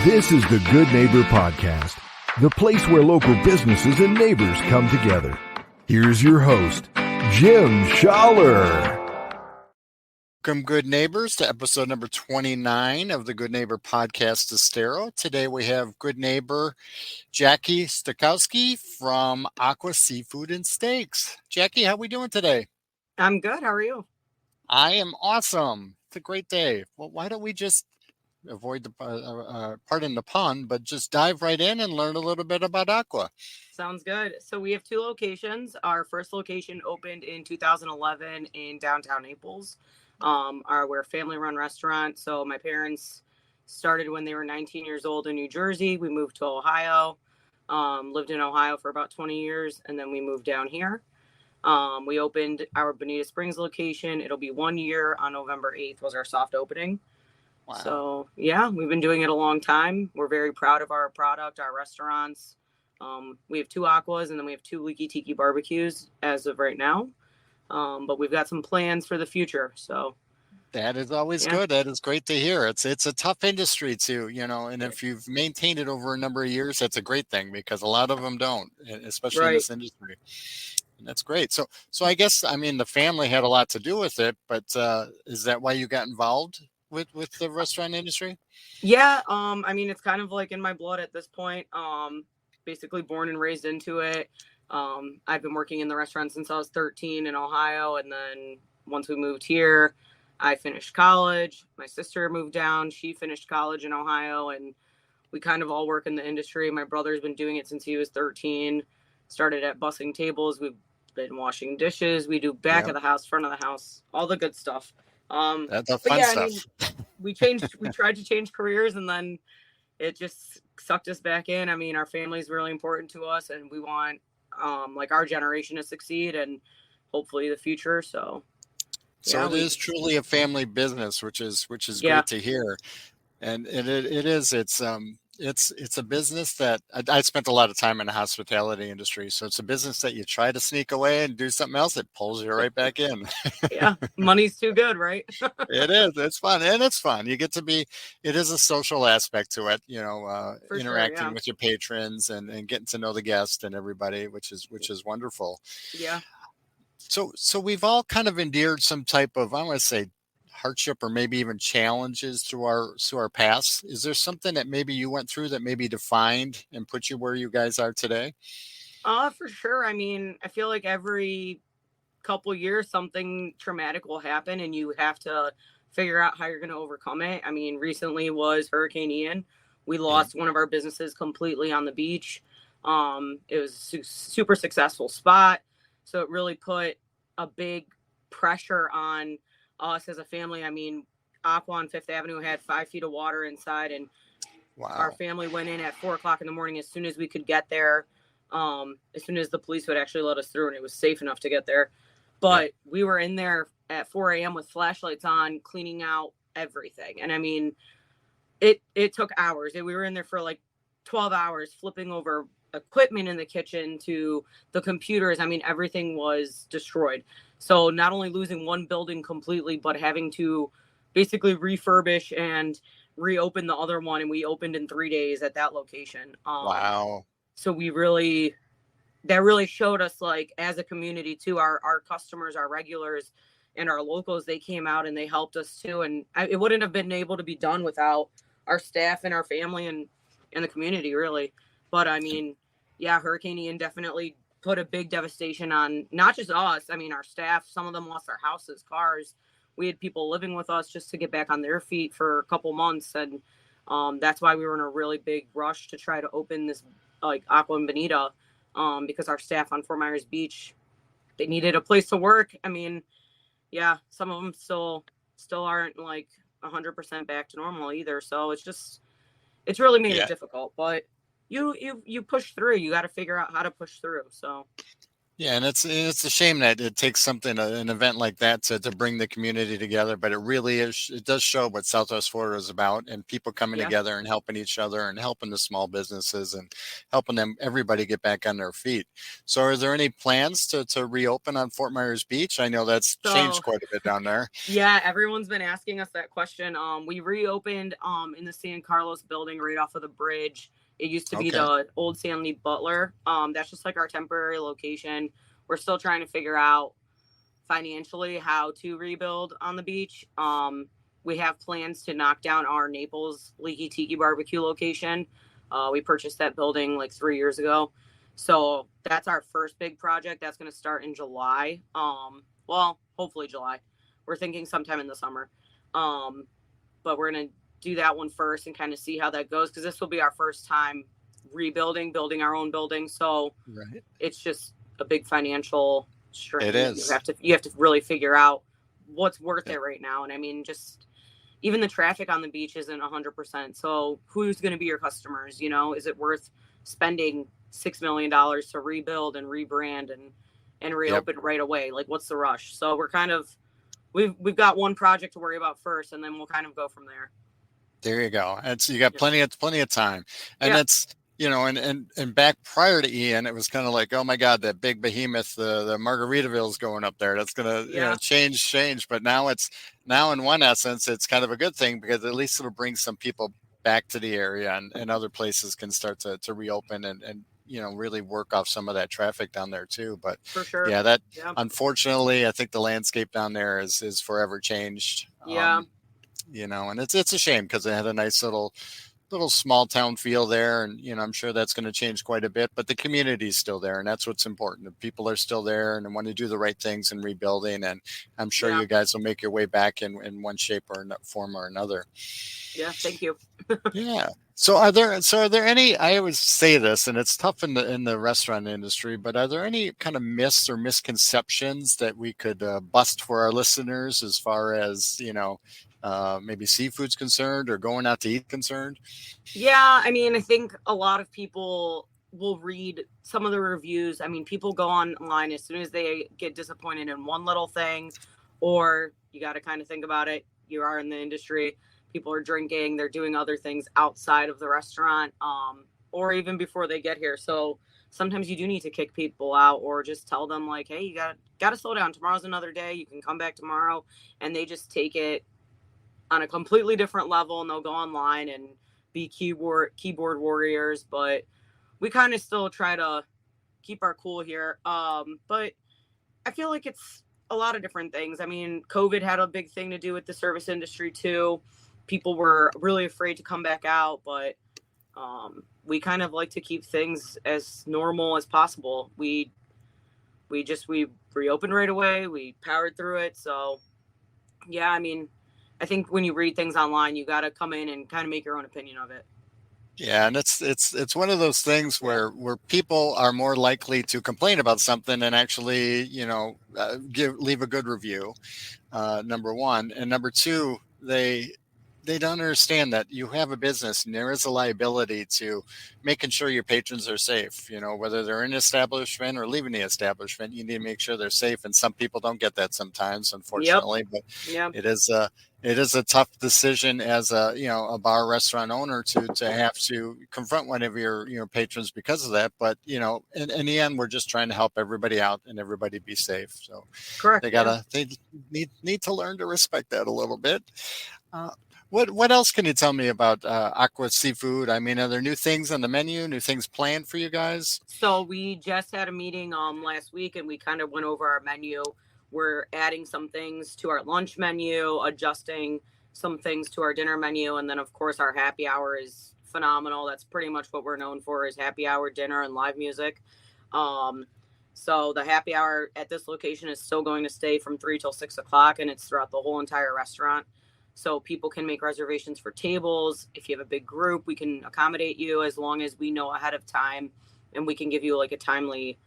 This is the Good Neighbor Podcast, the place where local businesses and neighbors come together. Here's your host, Jim Schaller. Welcome, good neighbors, to episode number 29 of the Good Neighbor Podcast Estero. Today we have good neighbor Jackie Stojkoski from Aqua Seafood and Steaks. Jackie, how are we doing today? I'm good. How are you? I am awesome. It's a great day. Well, why don't we just avoid the pardon the pun, but just dive right in and learn a little bit about Aqua. Sounds good. So we have two locations. Our first location opened in 2011 in downtown Naples. We're a family-run restaurant. So my parents started when they were 19 years old in New Jersey. We moved to Ohio, lived in Ohio for about 20 years, and then we moved down here. We opened our Bonita Springs location. It'll be 1 year on November 8th was our soft opening. Wow. So, yeah, we've been doing it a long time. We're very proud of our product, our restaurants. We have two Aquas, and then we have two Leaky Tiki barbecues as of right now. But we've got some plans for the future. So that is always good. That is great to hear. It's a tough industry too, and if you've maintained it over a number of years, that's a great thing because a lot of them don't, especially in this industry. And that's great. So I guess, the family had a lot to do with it, but is that why you got involved with the restaurant industry? Yeah. It's kind of like in my blood at this point. Basically born and raised into it. I've been working in the restaurant since I was 13 in Ohio. And then once we moved here, I finished college. My sister moved down. She finished college in Ohio, and we kind of all work in the industry. My brother's been doing it since he was 13, started at bussing tables. We've been washing dishes. We do back of the house, front of the house, all the good stuff. That's the fun stuff. We tried to change careers, and then it just sucked us back in. Our family is really important to us, and we want our generation to succeed and hopefully the future. So it is truly a family business, which is great to hear. And it is. It's a business that I spent a lot of time in the hospitality industry. So it's a business that you try to sneak away and do something else. It pulls you right back in. Yeah. Money's too good, right? It is. It's fun. And it's fun. You get to it is a social aspect to it, interacting with your patrons and getting to know the guest and everybody, which is wonderful. Yeah. So we've all kind of endured some type of, I want to say, hardship or maybe even challenges through our past. Is there something that maybe you went through that maybe defined and put you where you guys are today? For sure. I feel like every couple years something traumatic will happen and you have to figure out how you're going to overcome it. Recently was Hurricane Ian. We lost one of our businesses completely on the beach. It was a super successful spot. So it really put a big pressure on us as a family. Aqua on Fifth Avenue had 5 feet of water inside, and our family went in at 4:00 in the morning as soon as we could get there. As soon as the police would actually let us through, and it was safe enough to get there. But we were in there at 4 a.m. with flashlights on, cleaning out everything. And it took hours. We were in there for like 12 hours, flipping over equipment in the kitchen to the computers. Everything was destroyed. So not only losing one building completely, but having to basically refurbish and reopen the other one. And we opened in 3 days at that location. Wow. So that really showed us, like, as a community too, our customers, our regulars and our locals, they came out and they helped us too. And it wouldn't have been able to be done without our staff and our family and the community, really. But Hurricane Ian definitely put a big devastation on not just us. Our staff, some of them lost their houses, cars. We had people living with us just to get back on their feet for a couple months. And that's why we were in a really big rush to try to open this Aqua and Bonita, because our staff on Fort Myers Beach, they needed a place to work. Some of them still aren't 100% back to normal either. So it's really made it difficult, but you push through. You got to figure out how to push through. So Yeah, and it's a shame that it takes something, an event like that, to bring the community together. But it really is. It does show what Southwest Florida is about, and people coming Yeah. together and helping each other and helping the small businesses and helping them everybody get back on their feet. So, are there any plans to reopen on Fort Myers Beach? I know that's changed So quite a bit down there. yeah, everyone's been asking us that question. We reopened in the San Carlos building right off of the bridge. It used to be Okay. the old Stanley Butler. That's just like our temporary location. We're still trying to figure out financially how to rebuild on the beach. We have plans to knock down our Naples Leaky Tiki barbecue location. We purchased that building like 3 years ago. So that's our first big project. That's going to start in July. Well, hopefully July. We're thinking sometime in the summer. But we're going to do that one first and kind of see how that goes, because this will be our first time building our own building. So Right. it's just a big financial strain. It is. You have to really figure out what's worth it right now. And I mean, just even the traffic on the beach isn't 100%. So who's going to be your customers? You know, is it worth spending $6 million to rebuild and rebrand and reopen right away? Like, what's the rush? So we're kind of, we've got one project to worry about first, and then we'll kind of go from there. There you go. And so you got plenty of time, and Yeah. that's, and back prior to Ian, it was kind of like, oh my God, that big behemoth, the Margaritaville's going up there. That's gonna change. But now in one essence, it's kind of a good thing, because at least it'll bring some people back to the area, and other places can start to reopen and really work off some of that traffic down there too. But For sure. yeah, unfortunately, I think the landscape down there is forever changed. Yeah. And it's a shame, because it had a nice little small town feel there, and I'm sure that's going to change quite a bit, but the community's still there, and that's what's important. The people are still there and want to do the right things in rebuilding, and I'm sure you guys will make your way back in one shape or form or another. Yeah, thank you. Yeah. So are there any, I always say this, and it's tough in the restaurant industry, but are there any kind of myths or misconceptions that we could bust for our listeners, as far as, maybe seafood's concerned or going out to eat concerned? Yeah, I mean, I think a lot of people will read some of the reviews. I mean, people go online as soon as they get disappointed in one little thing, or you got to kind of think about it. You are in the industry. People are drinking, they're doing other things outside of the restaurant, or even before they get here. So sometimes you do need to kick people out, or just tell them like, hey, you got to slow down. Tomorrow's another day. You can come back tomorrow. And they just take it on a completely different level, and they'll go online and be keyboard warriors. But we kind of still try to keep our cool here. But I feel like it's a lot of different things. I mean, COVID had a big thing to do with the service industry too. People were really afraid to come back out, but we kind of like to keep things as normal as possible. We reopened right away. We powered through it. So yeah, I mean, I think when you read things online, you got to come in and kind of make your own opinion of it. Yeah, and it's one of those things where people are more likely to complain about something and actually, leave a good review. Number one, and number two, they don't understand that you have a business, and there is a liability to making sure your patrons are safe. Whether they're in an establishment or leaving the establishment, you need to make sure they're safe. And some people don't get that sometimes, unfortunately. But it is a tough decision as a bar restaurant owner to have to confront one of your patrons because of that. But in the end, we're just trying to help everybody out and everybody be safe. So correct. They need to learn to respect that a little bit. What else can you tell me about Aqua Seafood? I mean, are there new things on the menu, new things planned for you guys? So we just had a meeting last week, and we kind of went over our menu. We're adding some things to our lunch menu, adjusting some things to our dinner menu, and then of course our happy hour is phenomenal. That's pretty much what we're known for, is happy hour, dinner, and live music. So the happy hour at this location is still going to stay from 3 till 6 o'clock, and it's throughout the whole entire restaurant. So people can make reservations for tables. If you have a big group, we can accommodate you as long as we know ahead of time, and we can give you like a timely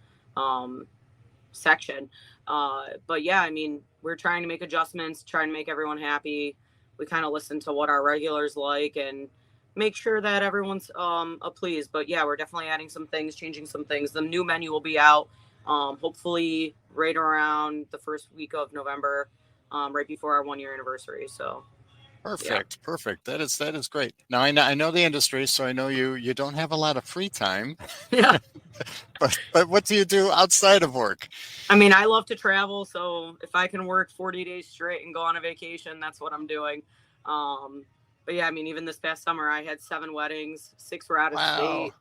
section. But yeah, I mean, we're trying to make adjustments, trying to make everyone happy. We kind of listen to what our regulars like and make sure that everyone's pleased. But yeah, we're definitely adding some things, changing some things. The new menu will be out hopefully right around the first week of November, right before our 1-year anniversary. So Perfect. That is great. Now I know the industry, so I know you don't have a lot of free time. Yeah. but what do you do outside of work? I mean, I love to travel, so if I can work 40 days straight and go on a vacation, that's what I'm doing. But yeah, I mean, even this past summer, I had 7 weddings, 6 were out of state.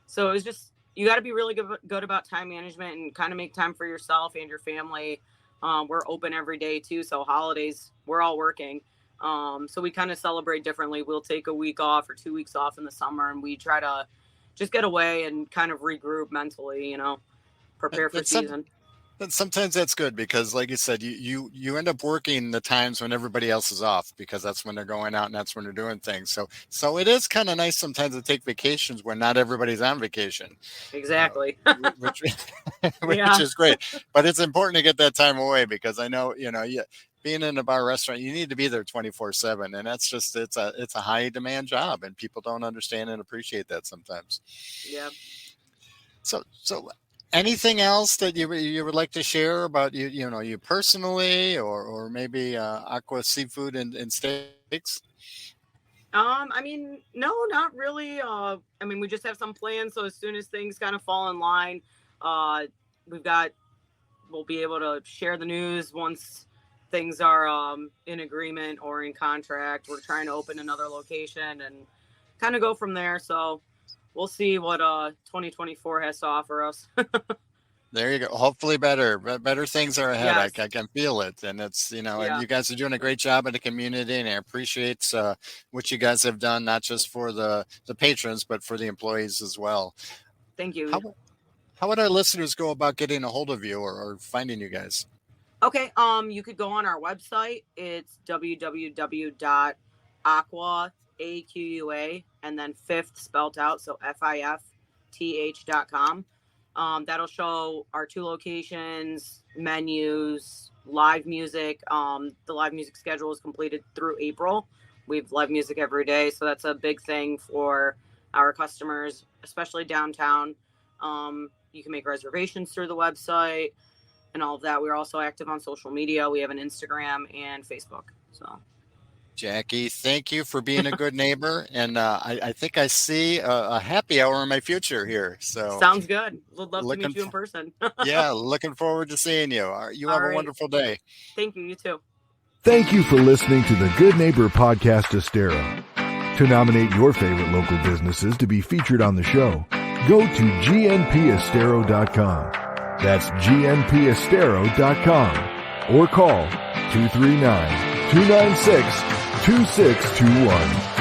So it was just, you got to be really good about time management and kind of make time for yourself and your family. We're open every day too, so holidays, we're all working. So we kind of celebrate differently. We'll take a week off or 2 weeks off in the summer, and we try to just get away and kind of regroup mentally, prepare for season. And sometimes that's good because, like you said, you end up working the times when everybody else is off because that's when they're going out and that's when they're doing things. So it is kind of nice sometimes to take vacations when not everybody's on vacation. Exactly. Which is great. But it's important to get that time away because I know, being in a bar restaurant, you need to be there 24/7. And that's just, it's a high demand job and people don't understand and appreciate that sometimes. Yeah. So anything else that you would like to share about you personally or maybe Aqua Seafood and Steaks? I mean, no, not really. I mean, we just have some plans. So as soon as things kind of fall in line, we'll be able to share the news once things are in agreement or in contract. We're trying to open another location and kind of go from there. So we'll see what 2024 has to offer us. There you go. Hopefully better things are ahead. Yes. I can feel it. And it's, and you guys are doing a great job in the community, and I appreciate what you guys have done, not just for the patrons, but for the employees as well. Thank you. How would our listeners go about getting a hold of you or finding you guys? Okay. You could go on our website. It's www.aqua, AQUA, and then fifth spelled out. So FIFTH.com. That'll show our 2 locations, menus, live music. The live music schedule is completed through April. We have live music every day. So that's a big thing for our customers, especially downtown. You can make reservations through the website and all of that. We're also active on social media. We have an Instagram and Facebook. So, Jackie, thank you for being a good neighbor. And I think I see a happy hour in my future here. So sounds good. Would love to meet you in person. Yeah, looking forward to seeing you. You have a wonderful day. Thank you. You too. Thank you for listening to the Good Neighbor Podcast Estero. To nominate your favorite local businesses to be featured on the show, go to gnpestero.com. That's gnpestero.com or call 239-296-2621.